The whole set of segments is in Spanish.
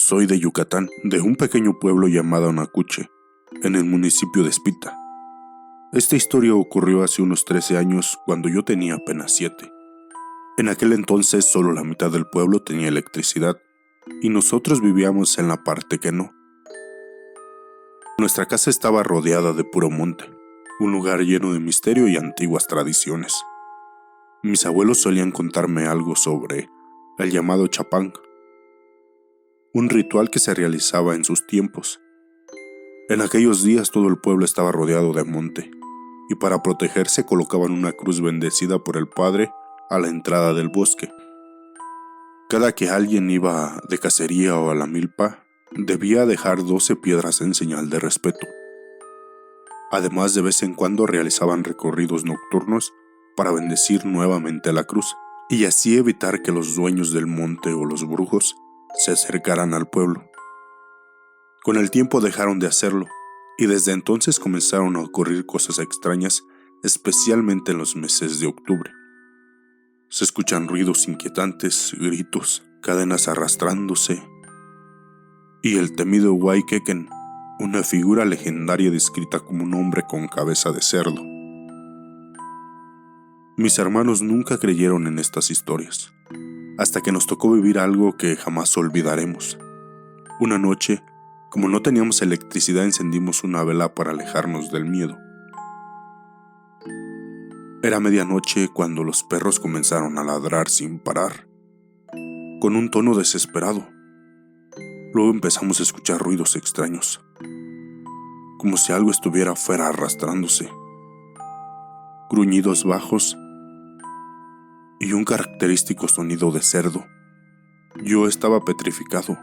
Soy de Yucatán, de un pequeño pueblo llamado Nacuche, en el municipio de Espita. Esta historia ocurrió hace unos 13 años, cuando yo tenía apenas 7. En aquel entonces solo la mitad del pueblo tenía electricidad, y nosotros vivíamos en la parte que no. Nuestra casa estaba rodeada de puro monte, un lugar lleno de misterio y antiguas tradiciones. Mis abuelos solían contarme algo sobre el llamado chapán, un ritual que se realizaba en sus tiempos. En aquellos días todo el pueblo estaba rodeado de monte, y para protegerse colocaban una cruz bendecida por el padre a la entrada del bosque. Cada que alguien iba de cacería o a la milpa, debía dejar 12 piedras en señal de respeto. Además, de vez en cuando realizaban recorridos nocturnos para bendecir nuevamente la cruz, y así evitar que los dueños del monte o los brujos se acercaran al pueblo. Con el tiempo dejaron de hacerlo, y desde entonces comenzaron a ocurrir cosas extrañas, especialmente en los meses de octubre. Se escuchan ruidos inquietantes, gritos, cadenas arrastrándose, y el temido Huayquequen, una figura legendaria descrita como un hombre con cabeza de cerdo. Mis hermanos nunca creyeron en estas historias, hasta que nos tocó vivir algo que jamás olvidaremos. Una noche, como no teníamos electricidad, encendimos una vela para alejarnos del miedo. Era medianoche cuando los perros comenzaron a ladrar sin parar, con un tono desesperado. Luego empezamos a escuchar ruidos extraños, como si algo estuviera afuera arrastrándose, gruñidos bajos y un característico sonido de cerdo. Yo estaba petrificado,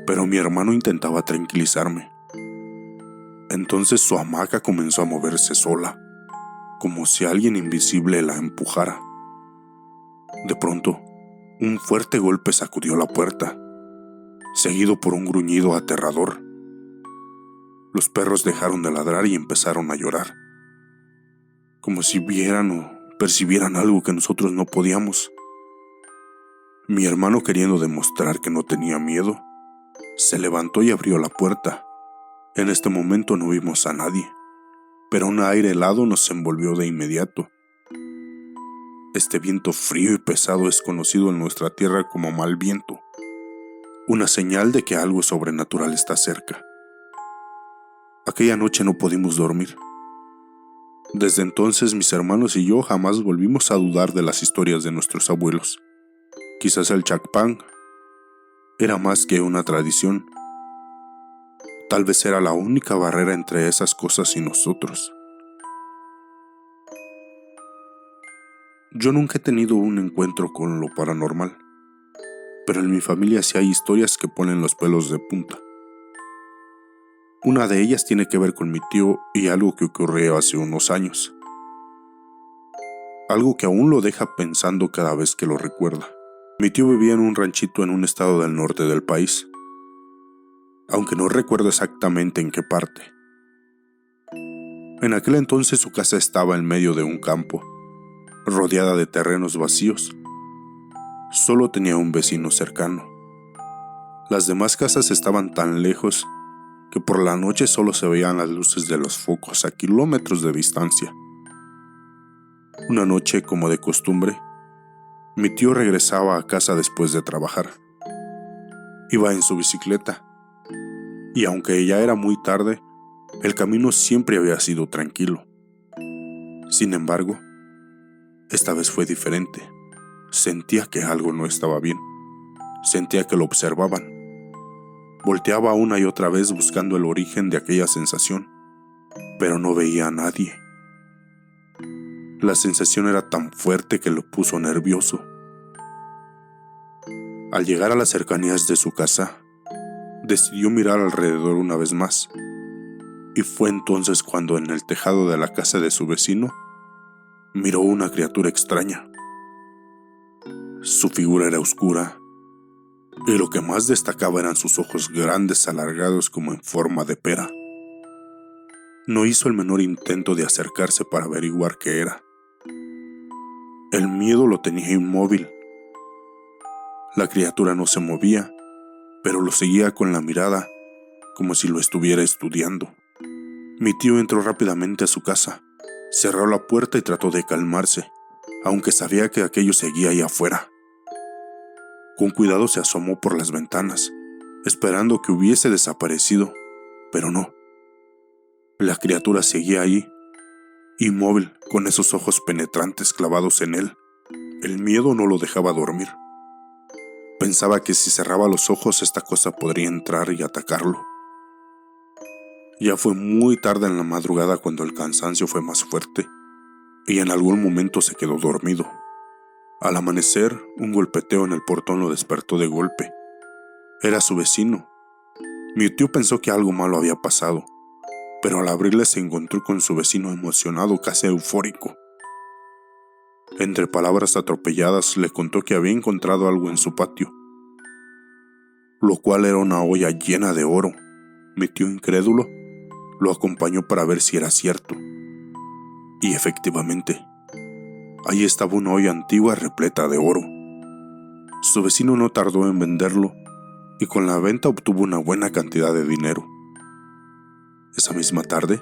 pero mi hermano intentaba tranquilizarme. Entonces su hamaca comenzó a moverse sola, como si alguien invisible la empujara. De pronto, un fuerte golpe sacudió la puerta, seguido por un gruñido aterrador. Los perros dejaron de ladrar y empezaron a llorar, como si vieran o percibieran algo que nosotros no podíamos. Mi hermano, queriendo demostrar que no tenía miedo, se levantó y abrió la puerta. En este momento no vimos a nadie, pero un aire helado nos envolvió de inmediato. Este viento frío y pesado es conocido en nuestra tierra como mal viento, una señal de que algo sobrenatural está cerca. Aquella noche no pudimos dormir. Desde entonces mis hermanos y yo jamás volvimos a dudar de las historias de nuestros abuelos. Quizás el chapán era más que una tradición. Tal vez era la única barrera entre esas cosas y nosotros. Yo nunca he tenido un encuentro con lo paranormal, pero en mi familia sí hay historias que ponen los pelos de punta. Una de ellas tiene que ver con mi tío y algo que ocurrió hace unos años. Algo que aún lo deja pensando cada vez que lo recuerda. Mi tío vivía en un ranchito en un estado del norte del país, aunque no recuerdo exactamente en qué parte. En aquel entonces su casa estaba en medio de un campo, rodeada de terrenos vacíos. Solo tenía un vecino cercano. Las demás casas estaban tan lejos que por la noche solo se veían las luces de los focos a kilómetros de distancia. Una noche, como de costumbre, mi tío regresaba a casa después de trabajar. Iba en su bicicleta, y aunque ya era muy tarde, el camino siempre había sido tranquilo. Sin embargo, esta vez fue diferente. Sentía que algo no estaba bien. Sentía que lo observaban. Volteaba una y otra vez buscando el origen de aquella sensación, pero no veía a nadie. La sensación era tan fuerte que lo puso nervioso. Al llegar a las cercanías de su casa, decidió mirar alrededor una vez más, y fue entonces cuando en el tejado de la casa de su vecino miró una criatura extraña. Su figura era oscura, y lo que más destacaba eran sus ojos grandes alargados como en forma de pera. No hizo el menor intento de acercarse para averiguar qué era. El miedo lo tenía inmóvil. La criatura no se movía, pero lo seguía con la mirada como si lo estuviera estudiando. Mi tío entró rápidamente a su casa, cerró la puerta y trató de calmarse, aunque sabía que aquello seguía ahí afuera. Con cuidado se asomó por las ventanas, esperando que hubiese desaparecido, pero no. La criatura seguía ahí, inmóvil, con esos ojos penetrantes clavados en él. El miedo no lo dejaba dormir. Pensaba que si cerraba los ojos esta cosa podría entrar y atacarlo. Ya fue muy tarde en la madrugada cuando el cansancio fue más fuerte y en algún momento se quedó dormido. Al amanecer, un golpeteo en el portón lo despertó de golpe. Era su vecino. Mi tío pensó que algo malo había pasado, pero al abrirle se encontró con su vecino emocionado, casi eufórico. Entre palabras atropelladas le contó que había encontrado algo en su patio, lo cual era una olla llena de oro. Mi tío, incrédulo, lo acompañó para ver si era cierto. Y efectivamente, ahí estaba una olla antigua repleta de oro. Su vecino no tardó en venderlo y con la venta obtuvo una buena cantidad de dinero. Esa misma tarde,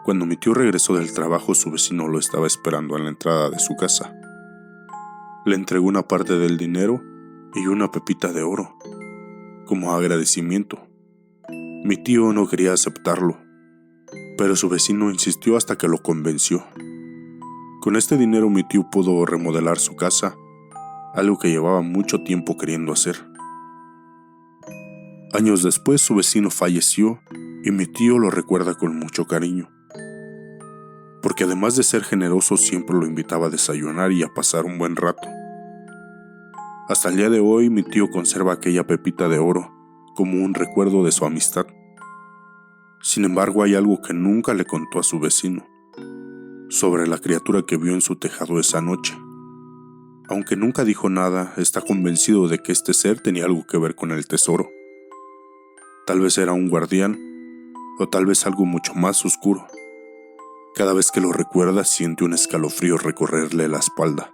cuando mi tío regresó del trabajo, su vecino lo estaba esperando en la entrada de su casa. Le entregó una parte del dinero y una pepita de oro, como agradecimiento. Mi tío no quería aceptarlo, pero su vecino insistió hasta que lo convenció. Con este dinero mi tío pudo remodelar su casa, algo que llevaba mucho tiempo queriendo hacer. Años después su vecino falleció y mi tío lo recuerda con mucho cariño, porque además de ser generoso siempre lo invitaba a desayunar y a pasar un buen rato. Hasta el día de hoy mi tío conserva aquella pepita de oro como un recuerdo de su amistad. Sin embargo, hay algo que nunca le contó a su vecino, sobre la criatura que vio en su tejado esa noche. Aunque nunca dijo nada, está convencido de que este ser tenía algo que ver con el tesoro. Tal vez era un guardián, o tal vez algo mucho más oscuro. Cada vez que lo recuerda siente un escalofrío recorrerle la espalda,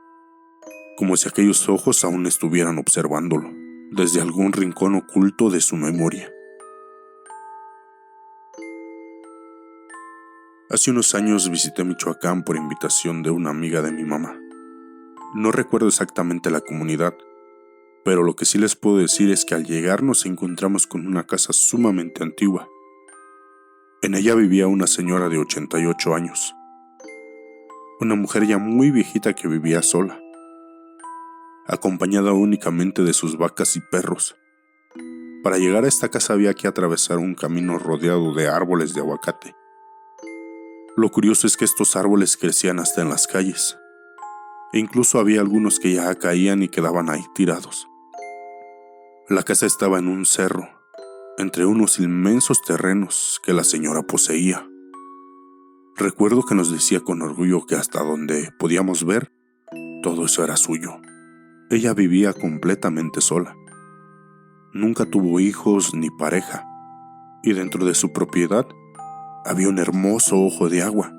como si aquellos ojos aún estuvieran observándolo, desde algún rincón oculto de su memoria. Hace unos años visité Michoacán por invitación de una amiga de mi mamá. No recuerdo exactamente la comunidad, pero lo que sí les puedo decir es que al llegar nos encontramos con una casa sumamente antigua. En ella vivía una señora de 88 años, una mujer ya muy viejita que vivía sola, acompañada únicamente de sus vacas y perros. Para llegar a esta casa había que atravesar un camino rodeado de árboles de aguacate. Lo curioso es que estos árboles crecían hasta en las calles, e incluso había algunos que ya caían y quedaban ahí tirados. La casa estaba en un cerro, entre unos inmensos terrenos que la señora poseía. Recuerdo que nos decía con orgullo que hasta donde podíamos ver, todo eso era suyo. Ella vivía completamente sola. Nunca tuvo hijos ni pareja, y dentro de su propiedad había un hermoso ojo de agua.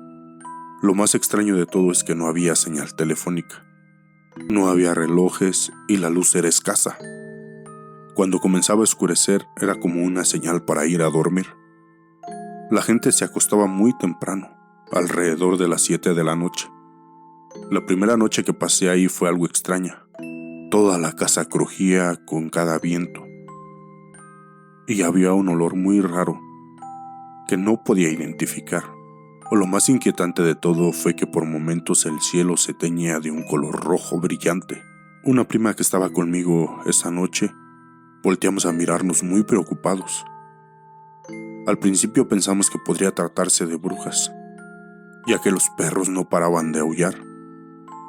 Lo más extraño de todo es que no había señal telefónica. No había relojes y la luz era escasa. Cuando comenzaba a oscurecer era como una señal para ir a dormir. La gente se acostaba muy temprano, alrededor de las 7 de la noche. La primera noche que pasé ahí fue algo extraña. Toda la casa crujía con cada viento. Y había un olor muy raro que no podía identificar. O lo más inquietante de todo fue que por momentos el cielo se teñía de un color rojo brillante. Una prima que estaba conmigo esa noche, volteamos a mirarnos muy preocupados. Al principio pensamos que podría tratarse de brujas, ya que los perros no paraban de aullar.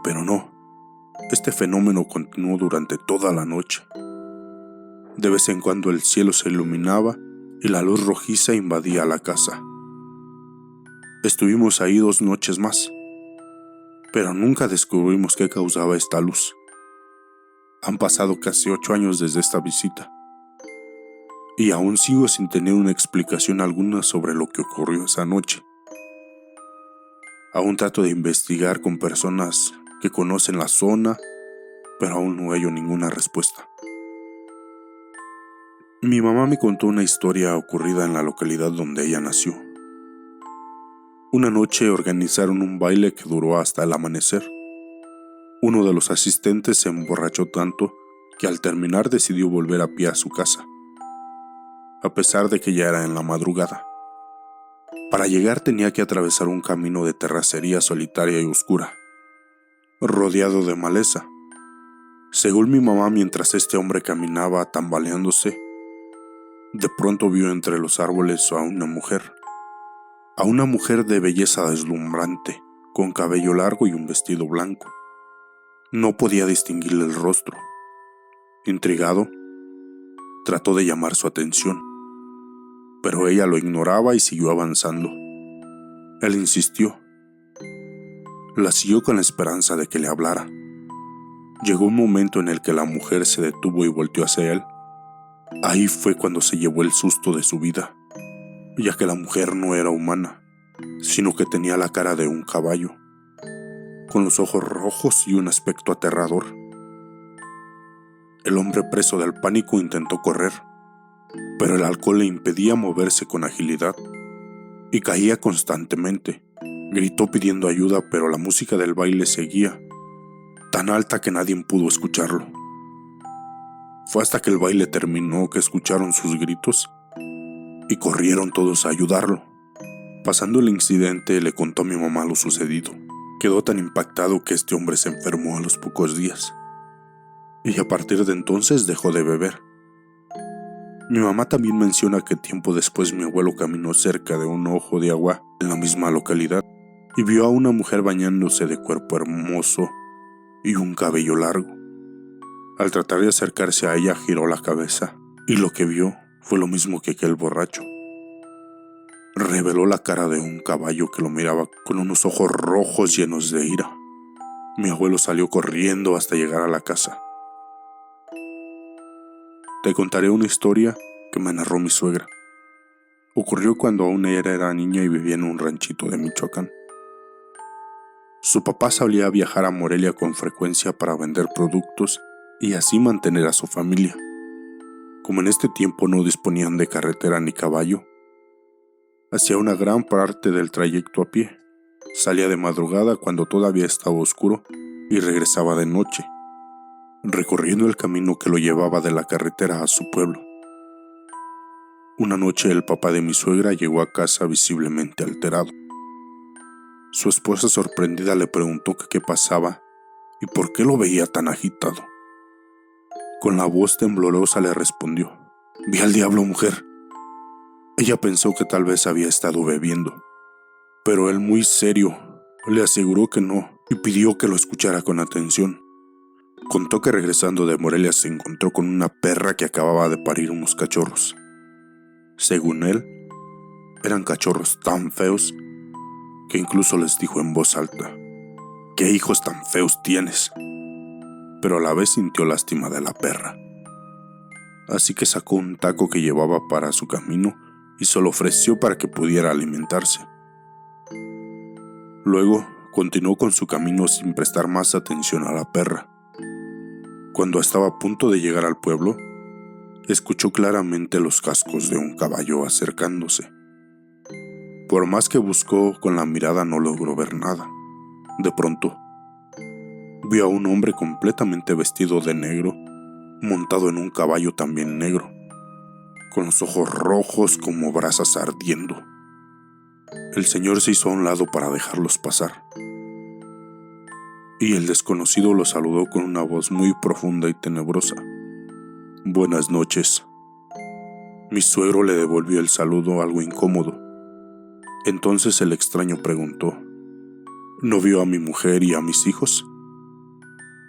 Pero no, este fenómeno continuó durante toda la noche. De vez en cuando el cielo se iluminaba y la luz rojiza invadía la casa. Estuvimos ahí 2 noches más, pero nunca descubrimos qué causaba esta luz. Han pasado casi 8 años desde esta visita, y aún sigo sin tener una explicación alguna sobre lo que ocurrió esa noche. Aún trato de investigar con personas que conocen la zona, pero aún no hallo ninguna respuesta. Mi mamá me contó una historia ocurrida en la localidad donde ella nació. Una noche organizaron un baile que duró hasta el amanecer. Uno de los asistentes se emborrachó tanto que al terminar decidió volver a pie a su casa, a pesar de que ya era en la madrugada. Para llegar tenía que atravesar un camino de terracería solitaria y oscura, rodeado de maleza. Según mi mamá, mientras este hombre caminaba tambaleándose, de pronto vio entre los árboles a una mujer de belleza deslumbrante, con cabello largo y un vestido blanco. No podía distinguirle el rostro. Intrigado, trató de llamar su atención, pero ella lo ignoraba y siguió avanzando. Él insistió. La siguió con la esperanza de que le hablara. Llegó un momento en el que la mujer se detuvo y volteó hacia él. Ahí fue cuando se llevó el susto de su vida, ya que la mujer no era humana, sino que tenía la cara de un caballo, con los ojos rojos y un aspecto aterrador. El hombre, preso del pánico, intentó correr, pero el alcohol le impedía moverse con agilidad y caía constantemente. Gritó pidiendo ayuda, pero la música del baile seguía, tan alta que nadie pudo escucharlo. Fue hasta que el baile terminó que escucharon sus gritos y corrieron todos a ayudarlo. Pasando el incidente, le contó a mi mamá lo sucedido. Quedó tan impactado que este hombre se enfermó a los pocos días, y a partir de entonces dejó de beber. Mi mamá también menciona que tiempo después mi abuelo caminó cerca de un ojo de agua en la misma localidad y vio a una mujer bañándose de cuerpo hermoso y un cabello largo. Al tratar de acercarse a ella, giró la cabeza y lo que vio fue lo mismo que aquel borracho. Reveló la cara de un caballo que lo miraba con unos ojos rojos llenos de ira. Mi abuelo salió corriendo hasta llegar a la casa. Te contaré una historia que me narró mi suegra. Ocurrió cuando aún ella era niña y vivía en un ranchito de Michoacán. Su papá solía viajar a Morelia con frecuencia para vender productos y así mantener a su familia. Como en este tiempo no disponían de carretera ni caballo, hacía una gran parte del trayecto a pie. Salía de madrugada cuando todavía estaba oscuro y regresaba de noche, recorriendo el camino que lo llevaba de la carretera a su pueblo. Una noche el papá de mi suegra llegó a casa visiblemente alterado. Su esposa, sorprendida, le preguntó que qué pasaba y por qué lo veía tan agitado. Con la voz temblorosa le respondió: «Vi al diablo, mujer». Ella pensó que tal vez había estado bebiendo, pero él, muy serio, le aseguró que no y pidió que lo escuchara con atención. Contó que regresando de Morelia se encontró con una perra que acababa de parir unos cachorros. Según él, eran cachorros tan feos que incluso les dijo en voz alta: «¿Qué hijos tan feos tienes?». Pero a la vez sintió lástima de la perra. Así que sacó un taco que llevaba para su camino y se lo ofreció para que pudiera alimentarse. Luego continuó con su camino sin prestar más atención a la perra. Cuando estaba a punto de llegar al pueblo, escuchó claramente los cascos de un caballo acercándose. Por más que buscó con la mirada no logró ver nada. De pronto, vio a un hombre completamente vestido de negro, montado en un caballo también negro, con los ojos rojos como brasas ardiendo. El señor se hizo a un lado para dejarlos pasar, y el desconocido lo saludó con una voz muy profunda y tenebrosa: «Buenas noches». Mi suegro le devolvió el saludo algo incómodo. Entonces el extraño preguntó: «¿No vio a mi mujer y a mis hijos?».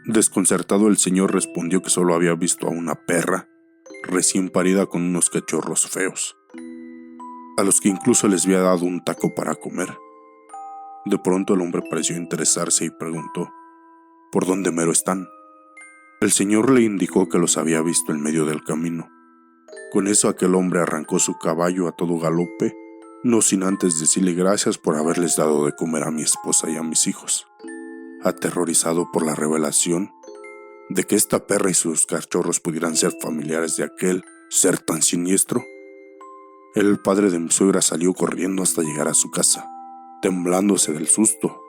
Desconcertado, el señor respondió que solo había visto a una perra recién parida con unos cachorros feos, a los que incluso les había dado un taco para comer. De pronto el hombre pareció interesarse y preguntó: «¿Por dónde mero están?». El señor le indicó que los había visto en medio del camino. Con eso aquel hombre arrancó su caballo a todo galope, no sin antes decirle gracias por haberles dado de comer a mi esposa y a mis hijos. Aterrorizado por la revelación de que esta perra y sus cachorros pudieran ser familiares de aquel, ser tan siniestro? El padre de mi suegra salió corriendo hasta llegar a su casa, temblándose del susto.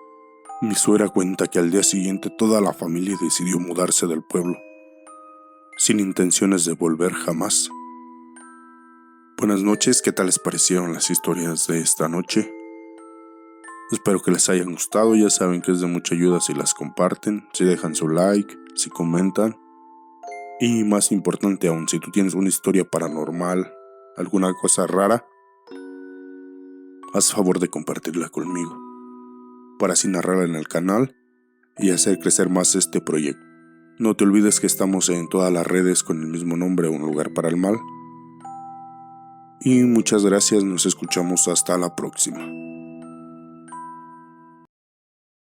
Mi suegra cuenta que al día siguiente toda la familia decidió mudarse del pueblo, sin intenciones de volver jamás. Buenas noches, ¿qué tal les parecieron las historias de esta noche? Espero que les hayan gustado, ya saben que es de mucha ayuda si las comparten, si dejan su like, si comentan. Y más importante aún, si tú tienes una historia paranormal, alguna cosa rara, haz favor de compartirla conmigo, para así narrarla en el canal y hacer crecer más este proyecto. No te olvides que estamos en todas las redes con el mismo nombre, Un Lugar para el Mal. Y muchas gracias, nos escuchamos hasta la próxima.